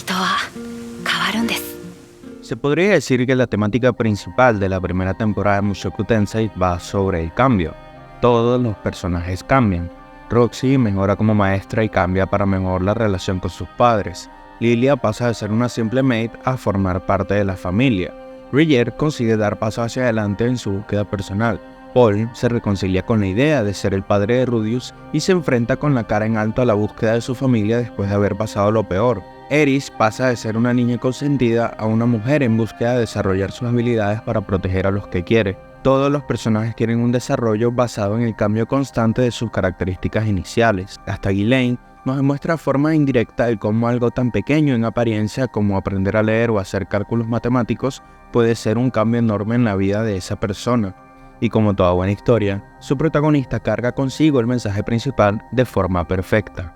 人は変わるんです。 Se podría decir que la temática principal de la primera temporada de Mushoku Tensei va sobre el cambio. Todos los personajes cambian. Roxy mejora como maestra y cambia para mejorar la relación con sus padres. Lilia pasa de ser una simple maid a formar parte de la familia. Ryer consigue dar pasos hacia adelante en su búsqueda personal. Paul se reconcilia con la idea de ser el padre de Rudeus y se enfrenta con la cara en alto a la búsqueda de su familia después de haber pasado lo peor. Eris pasa de ser una niña consentida a una mujer en búsqueda de desarrollar sus habilidades para proteger a los que quiere. Todos los personajes quieren un desarrollo basado en el cambio constante de sus características iniciales. Hasta Ghislaine nos demuestra de forma indirecta el cómo algo tan pequeño en apariencia como aprender a leer o hacer cálculos matemáticos puede ser un cambio enorme en la vida de esa persona. Y como toda buena historia, su protagonista carga consigo el mensaje principal de forma perfecta.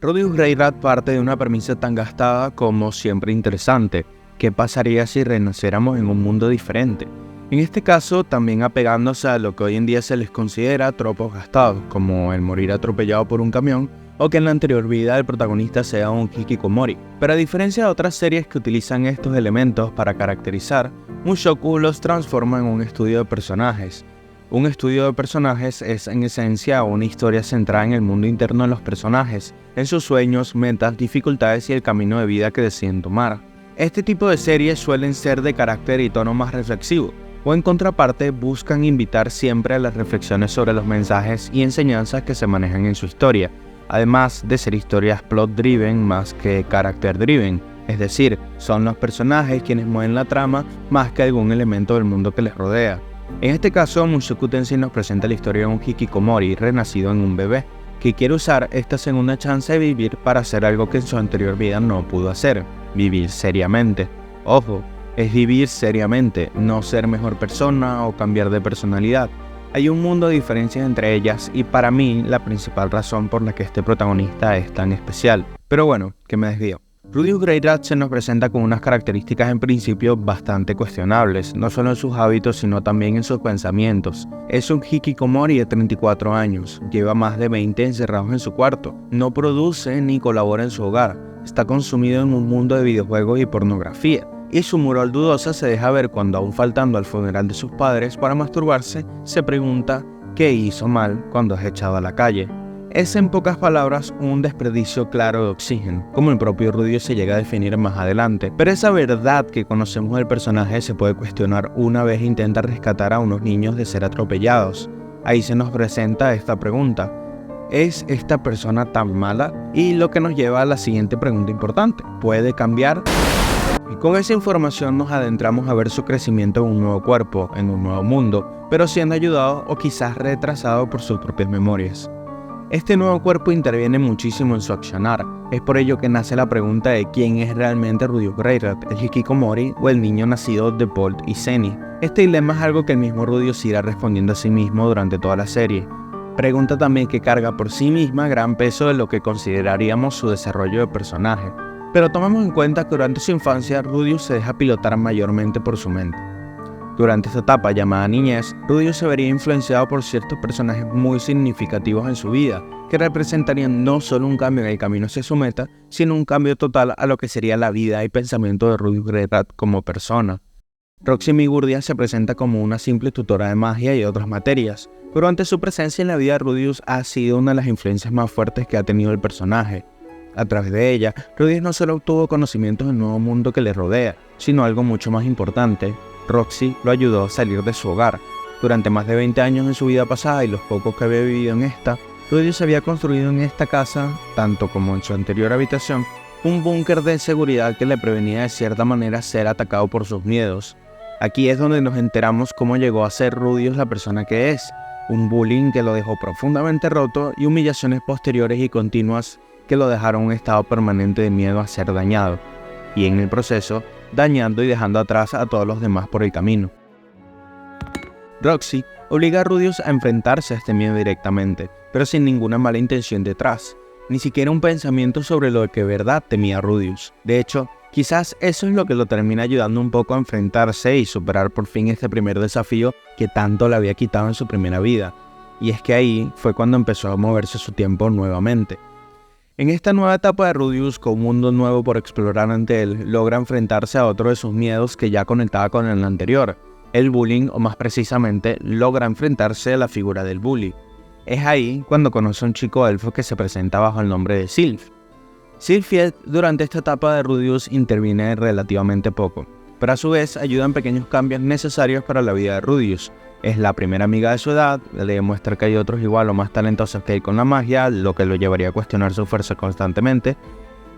Rudeus Greyrat parte de una premisa tan gastada como siempre interesante. ¿Qué pasaría si renaciéramos en un mundo diferente? En este caso, también apegándose a lo que hoy en día se les considera tropos gastados, como el morir atropellado por un camión, o que en la anterior vida el protagonista sea un hikikomori. Pero a diferencia de otras series que utilizan estos elementos para caracterizar, Mushoku los transforma en un estudio de personajes. Un estudio de personajes es en esencia una historia centrada en el mundo interno de los personajes, en sus sueños, metas, dificultades y el camino de vida que deciden tomar. Este tipo de series suelen ser de carácter y tono más reflexivo, o en contraparte buscan invitar siempre a las reflexiones sobre los mensajes y enseñanzas que se manejan en su historia, además de ser historias plot-driven más que character-driven, es decir, son los personajes quienes mueven la trama más que algún elemento del mundo que les rodea. En este caso, Mushoku Tensei nos presenta la historia de un hikikomori renacido en un bebé, que quiere usar esta segunda chance de vivir para hacer algo que en su anterior vida no pudo hacer, vivir seriamente. Ojo, es vivir seriamente, no ser mejor persona o cambiar de personalidad. Hay un mundo de diferencias entre ellas y para mí la principal razón por la que este protagonista es tan especial. Pero bueno, que me desvío. Rudeus Greyrat se nos presenta con unas características en principio bastante cuestionables, no solo en sus hábitos sino también en sus pensamientos. Es un hikikomori de 34 años, lleva más de 20 encerrados en su cuarto, no produce ni colabora en su hogar, está consumido en un mundo de videojuegos y pornografía, y su moral dudosa se deja ver cuando, aún faltando al funeral de sus padres para masturbarse, se pregunta qué hizo mal cuando es echado a la calle. Es en pocas palabras un desperdicio claro de oxígeno, como el propio Rudeus se llega a definir más adelante. Pero esa verdad que conocemos del personaje se puede cuestionar una vez intenta rescatar a unos niños de ser atropellados. Ahí se nos presenta esta pregunta: ¿es esta persona tan mala? Y lo que nos lleva a la siguiente pregunta importante: ¿puede cambiar? Y con esa información nos adentramos a ver su crecimiento en un nuevo cuerpo, en un nuevo mundo, pero siendo ayudado o quizás retrasado por sus propias memorias. Este nuevo cuerpo interviene muchísimo en su accionar, es por ello que nace la pregunta de quién es realmente Rudeus Greyrat, el hikikomori o el niño nacido de Bolt y Zeni. Este dilema es algo que el mismo Rudeus irá respondiendo a sí mismo durante toda la serie. Pregunta también que carga por sí misma gran peso de lo que consideraríamos su desarrollo de personaje. Pero tomemos en cuenta que durante su infancia Rudeus se deja pilotar mayormente por su mente. Durante esta etapa llamada niñez, Rudeus se vería influenciado por ciertos personajes muy significativos en su vida, que representarían no solo un cambio en el camino hacia su meta, sino un cambio total a lo que sería la vida y pensamiento de Rudeus Greyrat como persona. Roxy Migurdia se presenta como una simple tutora de magia y otras materias, pero ante su presencia en la vida de Rudeus ha sido una de las influencias más fuertes que ha tenido el personaje. A través de ella, Rudeus no solo obtuvo conocimientos del nuevo mundo que le rodea, sino algo mucho más importante: Roxy lo ayudó a salir de su hogar. Durante más de 20 años en su vida pasada y los pocos que había vivido en esta, Rudeus había construido en esta casa, tanto como en su anterior habitación, un búnker de seguridad que le prevenía de cierta manera ser atacado por sus miedos. Aquí es donde nos enteramos cómo llegó a ser Rudeus la persona que es, un bullying que lo dejó profundamente roto y humillaciones posteriores y continuas que lo dejaron en un estado permanente de miedo a ser dañado, y en el proceso, dañando y dejando atrás a todos los demás por el camino. Roxy obliga a Rudeus a enfrentarse a este miedo directamente, pero sin ninguna mala intención detrás, ni siquiera un pensamiento sobre lo que de verdad temía Rudeus. De hecho, quizás eso es lo que lo termina ayudando un poco a enfrentarse y superar por fin este primer desafío que tanto le había quitado en su primera vida, y es que ahí fue cuando empezó a moverse su tiempo nuevamente. En esta nueva etapa de Rudeus, con un mundo nuevo por explorar ante él, logra enfrentarse a otro de sus miedos que ya conectaba con el anterior, el bullying, o más precisamente, logra enfrentarse a la figura del bully. Es ahí cuando conoce a un chico elfo que se presenta bajo el nombre de Sylph. Sylphied durante esta etapa de Rudeus interviene relativamente poco, pero a su vez ayuda en pequeños cambios necesarios para la vida de Rudeus. Es la primera amiga de su edad, le demuestra que hay otros igual o más talentosos que él con la magia, lo que lo llevaría a cuestionar su fuerza constantemente,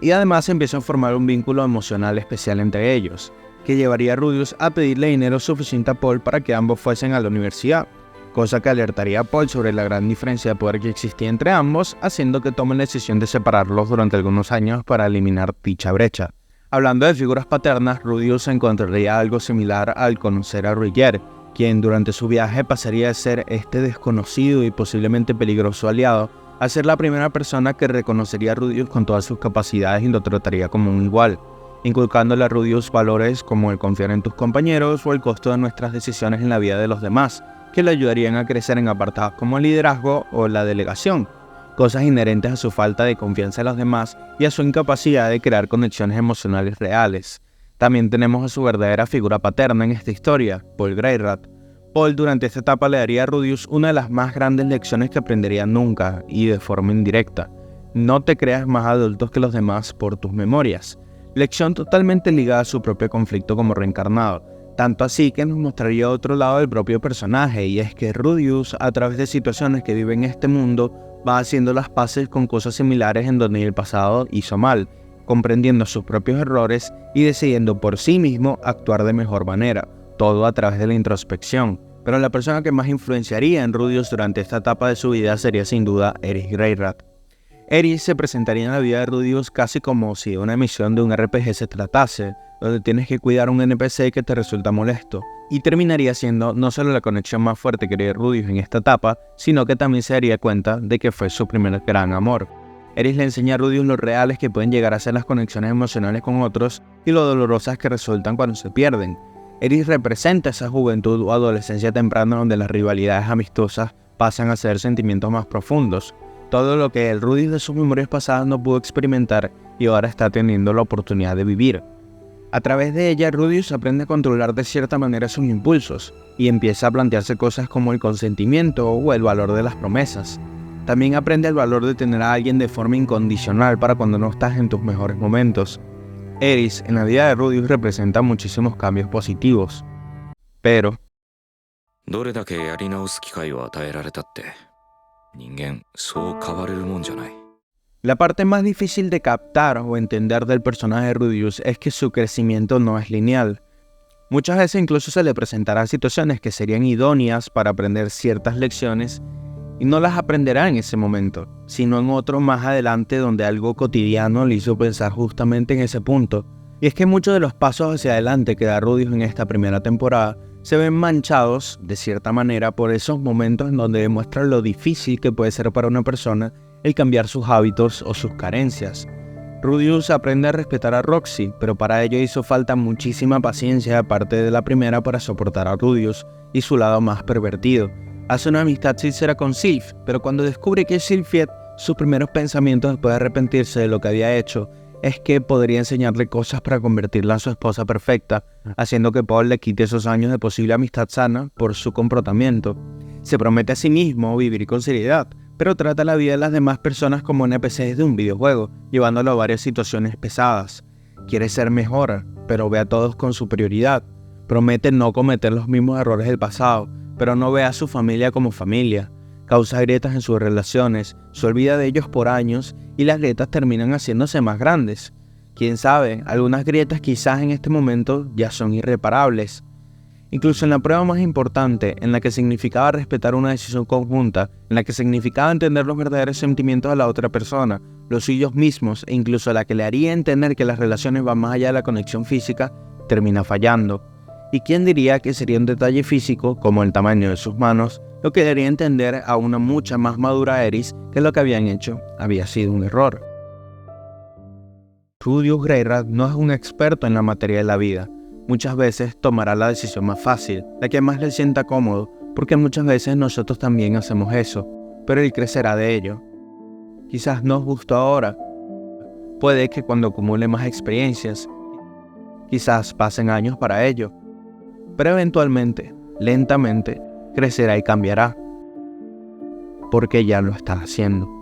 y además empieza a formar un vínculo emocional especial entre ellos, que llevaría a Rudeus a pedirle dinero suficiente a Paul para que ambos fuesen a la universidad, cosa que alertaría a Paul sobre la gran diferencia de poder que existía entre ambos, haciendo que tome la decisión de separarlos durante algunos años para eliminar dicha brecha. Hablando de figuras paternas, Rudeus encontraría algo similar al conocer a Roger, quien durante su viaje pasaría de ser este desconocido y posiblemente peligroso aliado a ser la primera persona que reconocería a Rudeus con todas sus capacidades y lo trataría como un igual, inculcándole a Rudeus valores como el confiar en tus compañeros o el costo de nuestras decisiones en la vida de los demás, que le ayudarían a crecer en apartados como el liderazgo o la delegación, cosas inherentes a su falta de confianza en los demás y a su incapacidad de crear conexiones emocionales reales. También tenemos a su verdadera figura paterna en esta historia, Paul Greyrat. Paul durante esta etapa le daría a Rudeus una de las más grandes lecciones que aprendería nunca, y de forma indirecta. No te creas más adultos que los demás por tus memorias. Lección totalmente ligada a su propio conflicto como reencarnado. Tanto así que nos mostraría otro lado del propio personaje, y es que Rudeus, a través de situaciones que vive en este mundo, va haciendo las paces con cosas similares en donde en el pasado hizo mal, comprendiendo sus propios errores y decidiendo por sí mismo actuar de mejor manera, todo a través de la introspección. Pero la persona que más influenciaría en Rudeus durante esta etapa de su vida sería sin duda Eris Greyrat. Eris se presentaría en la vida de Rudeus casi como si de una misión de un RPG se tratase, donde tienes que cuidar a un NPC que te resulta molesto, y terminaría siendo no solo la conexión más fuerte que haría Rudeus en esta etapa, sino que también se daría cuenta de que fue su primer gran amor. Eris le enseña a Rudeus lo reales que pueden llegar a ser las conexiones emocionales con otros y lo dolorosas que resultan cuando se pierden. Eris representa esa juventud o adolescencia temprana donde las rivalidades amistosas pasan a ser sentimientos más profundos, todo lo que el Rudeus de sus memorias pasadas no pudo experimentar y ahora está teniendo la oportunidad de vivir. A través de ella, Rudeus aprende a controlar de cierta manera sus impulsos y empieza a plantearse cosas como el consentimiento o el valor de las promesas. También aprende el valor de tener a alguien de forma incondicional para cuando no estás en tus mejores momentos. Eris en la vida de Rudeus representa muchísimos cambios positivos, pero どれだけやり直す機会を与えられたって人間そう変われるもんじゃない。 la parte más difícil de captar o entender del personaje de Rudeus es que su crecimiento no es lineal. Muchas veces incluso se le presentarán situaciones que serían idóneas para aprender ciertas lecciones y no las aprenderá en ese momento, sino en otro más adelante donde algo cotidiano le hizo pensar justamente en ese punto. Y es que muchos de los pasos hacia adelante que da Rudeus en esta primera temporada se ven manchados, de cierta manera, por esos momentos en donde demuestra lo difícil que puede ser para una persona el cambiar sus hábitos o sus carencias. Rudeus aprende a respetar a Roxy, pero para ello hizo falta muchísima paciencia aparte de la primera para soportar a Rudeus y su lado más pervertido. Hace una amistad sincera con Sylph, pero cuando descubre que es Sylphied, sus primeros pensamientos después de arrepentirse de lo que había hecho es que podría enseñarle cosas para convertirla en su esposa perfecta, haciendo que Paul le quite esos años de posible amistad sana por su comportamiento. Se promete a sí mismo vivir con seriedad, pero trata la vida de las demás personas como NPCs de un videojuego, llevándolo a varias situaciones pesadas. Quiere ser mejor, pero ve a todos con superioridad. Promete no cometer los mismos errores del pasado, pero no ve a su familia como familia. Causa grietas en sus relaciones, se olvida de ellos por años y las grietas terminan haciéndose más grandes. Quién sabe, algunas grietas quizás en este momento ya son irreparables. Incluso en la prueba más importante, en la que significaba respetar una decisión conjunta, en la que significaba entender los verdaderos sentimientos de la otra persona, los suyos mismos e incluso la que le haría entender que las relaciones van más allá de la conexión física, termina fallando. ¿Y quién diría que sería un detalle físico, como el tamaño de sus manos, lo que daría a entender a una mucha más madura Eris que lo que habían hecho había sido un error? Rudeus Greyrat no es un experto en la materia de la vida. Muchas veces tomará la decisión más fácil, la que más le sienta cómodo, porque muchas veces nosotros también hacemos eso, pero él crecerá de ello. Quizás no justo ahora, Puede que cuando acumule más experiencias, quizás pasen años para ello, pero eventualmente, lentamente, crecerá y cambiará, porque ya lo está haciendo.